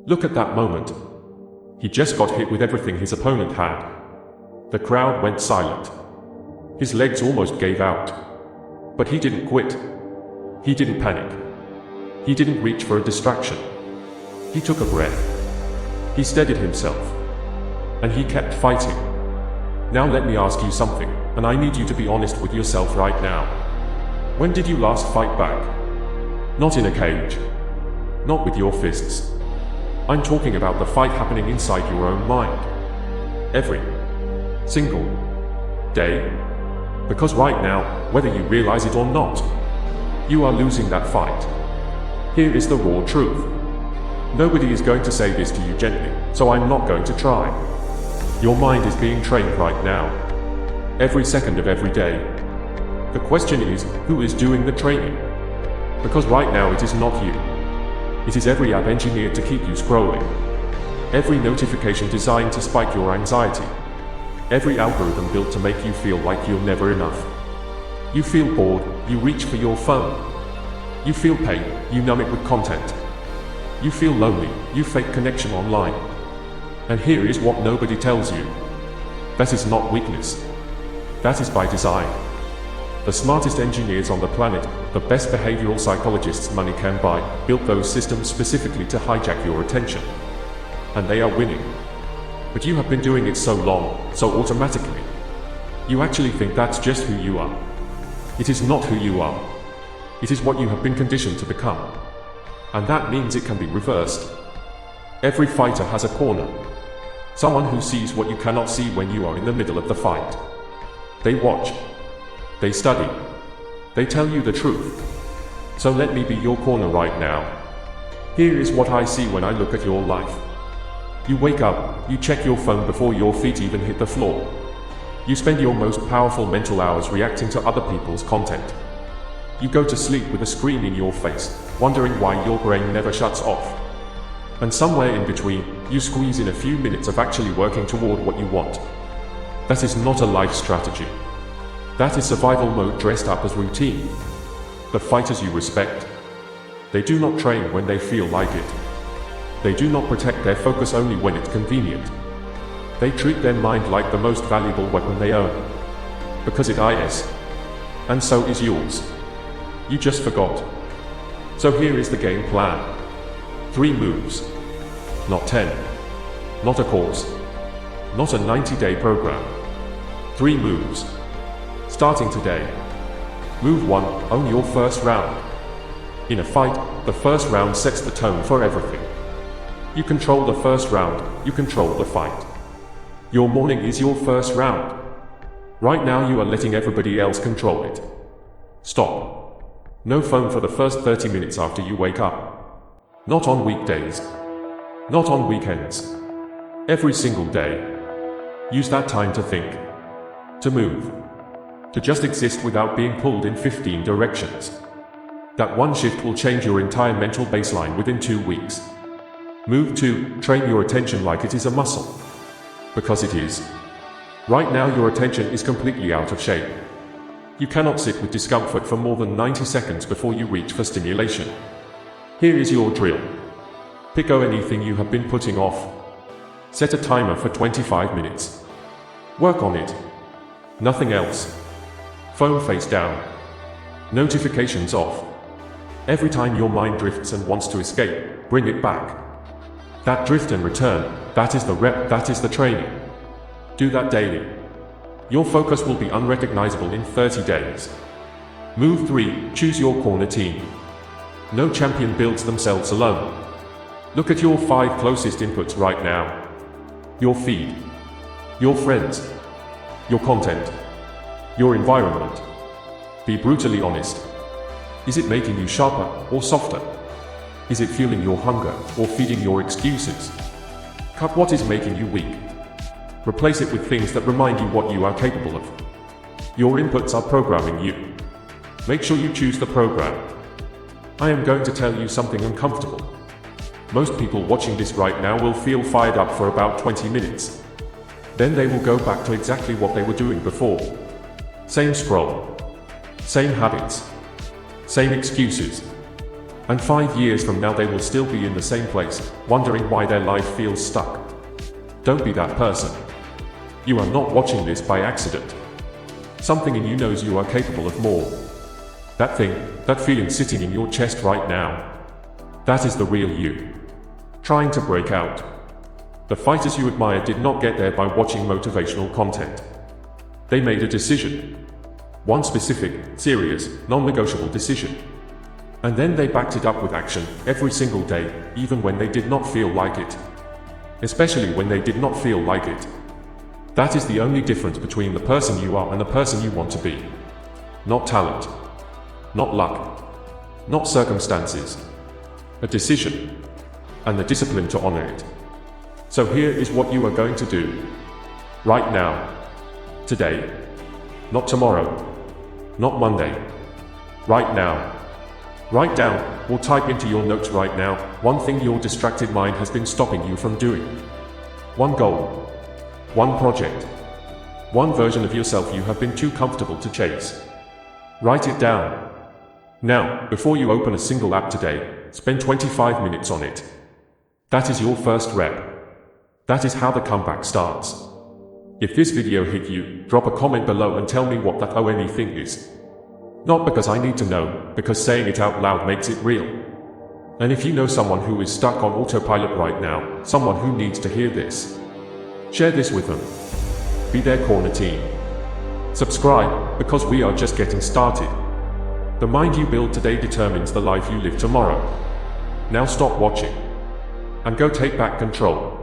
Look at that moment. He just got hit with everything his opponent had. The crowd went silent. His legs almost gave out. But he didn't quit. He didn't panic. He didn't reach for a distraction. He took a breath. He steadied himself. And he kept fighting. Now let me ask you something, and I need you to be honest with yourself right now. When did you last fight back? Not in a cage. Not with your fists. I'm talking about the fight happening inside your own mind. Every single day. Because right now, whether you realize it or not, you are losing that fight. Here is the raw truth. Nobody is going to say this to you gently, so I'm not going to try. Your mind is being trained right now. Every second of every day. The question is, who is doing the training? Because right now it is not you. It is every app engineered to keep you scrolling. Every notification designed to spike your anxiety. Every algorithm built to make you feel like you're never enough. You feel bored, you reach for your phone. You feel pain, you numb it with content. You feel lonely, you fake connection online. And here is what nobody tells you. That is not weakness. That is by design. The smartest engineers on the planet, the best behavioral psychologists money can buy, built those systems specifically to hijack your attention. And they are winning. But you have been doing it so long, so automatically. You actually think that's just who you are. It is not who you are. It is what you have been conditioned to become. And that means it can be reversed. Every fighter has a corner. Someone who sees what you cannot see when you are in the middle of the fight. They watch. They study. They tell you the truth. So let me be your corner right now. Here is what I see when I look at your life. You wake up, you check your phone before your feet even hit the floor. You spend your most powerful mental hours reacting to other people's content. You go to sleep with a screen in your face, wondering why your brain never shuts off. And somewhere in between, you squeeze in a few minutes of actually working toward what you want. That is not a life strategy. That is survival mode dressed up as routine. The fighters you respect, they do not train when they feel like it. They do not protect their focus only when it's convenient. They treat their mind like the most valuable weapon they own. Because it is. And so is yours. You just forgot. So here is the game plan. 3 moves. Not 10. Not a course. Not a 90-day program. 3 moves. Starting today. Move 1, own your first round. In a fight, the first round sets the tone for everything. You control the first round, you control the fight. Your morning is your first round. Right now you are letting everybody else control it. Stop. No phone for the first 30 minutes after you wake up. Not on weekdays. Not on weekends. Every single day. Use that time to think. To move. To just exist without being pulled in 15 directions. That one shift will change your entire mental baseline within 2 weeks. Move 2, train your attention like it is a muscle. Because it is. Right now your attention is completely out of shape. You cannot sit with discomfort for more than 90 seconds before you reach for stimulation. Here is your drill. Pick anything you have been putting off. Set a timer for 25 minutes. Work on it. Nothing else. Phone face down. Notifications off. Every time your mind drifts and wants to escape, bring it back. That drift and return, that is the rep, that is the training. Do that daily. Your focus will be unrecognizable in 30 days. Move 3, choose your corner team. No champion builds themselves alone. Look at your 5 closest inputs right now. Your feed. Your friends. Your content. Your environment. Be brutally honest. Is it making you sharper or softer? Is it fueling your hunger or feeding your excuses? Cut what is making you weak. Replace it with things that remind you what you are capable of. Your inputs are programming you. Make sure you choose the program. I am going to tell you something uncomfortable. Most people watching this right now will feel fired up for about 20 minutes. Then they will go back to exactly what they were doing before. Same scroll. Same habits. Same excuses. And 5 years from now they will still be in the same place, wondering why their life feels stuck. Don't be that person. You are not watching this by accident. Something in you knows you are capable of more. That thing, that feeling sitting in your chest right now, that is the real you. Trying to break out. The fighters you admire did not get there by watching motivational content. They made a decision. One specific, serious, non-negotiable decision. And then they backed it up with action, every single day, even when they did not feel like it. Especially when they did not feel like it. That is the only difference between the person you are and the person you want to be. Not talent. Not luck. Not circumstances. A decision. And the discipline to honor it. So here is what you are going to do. Right now. Today. Not tomorrow. Not Monday. Right now. Write down, or type into your notes right now, one thing your distracted mind has been stopping you from doing. One goal. One project. One version of yourself you have been too comfortable to chase. Write it down. Now, before you open a single app today, spend 25 minutes on it. That is your first rep. That is how the comeback starts. If this video hit you, drop a comment below and tell me what that only thing is. Not because I need to know, because saying it out loud makes it real. And if you know someone who is stuck on autopilot right now, someone who needs to hear this, share this with them. Be their corner team. Subscribe, because we are just getting started. The mind you build today determines the life you live tomorrow. Now stop watching. And go take back control.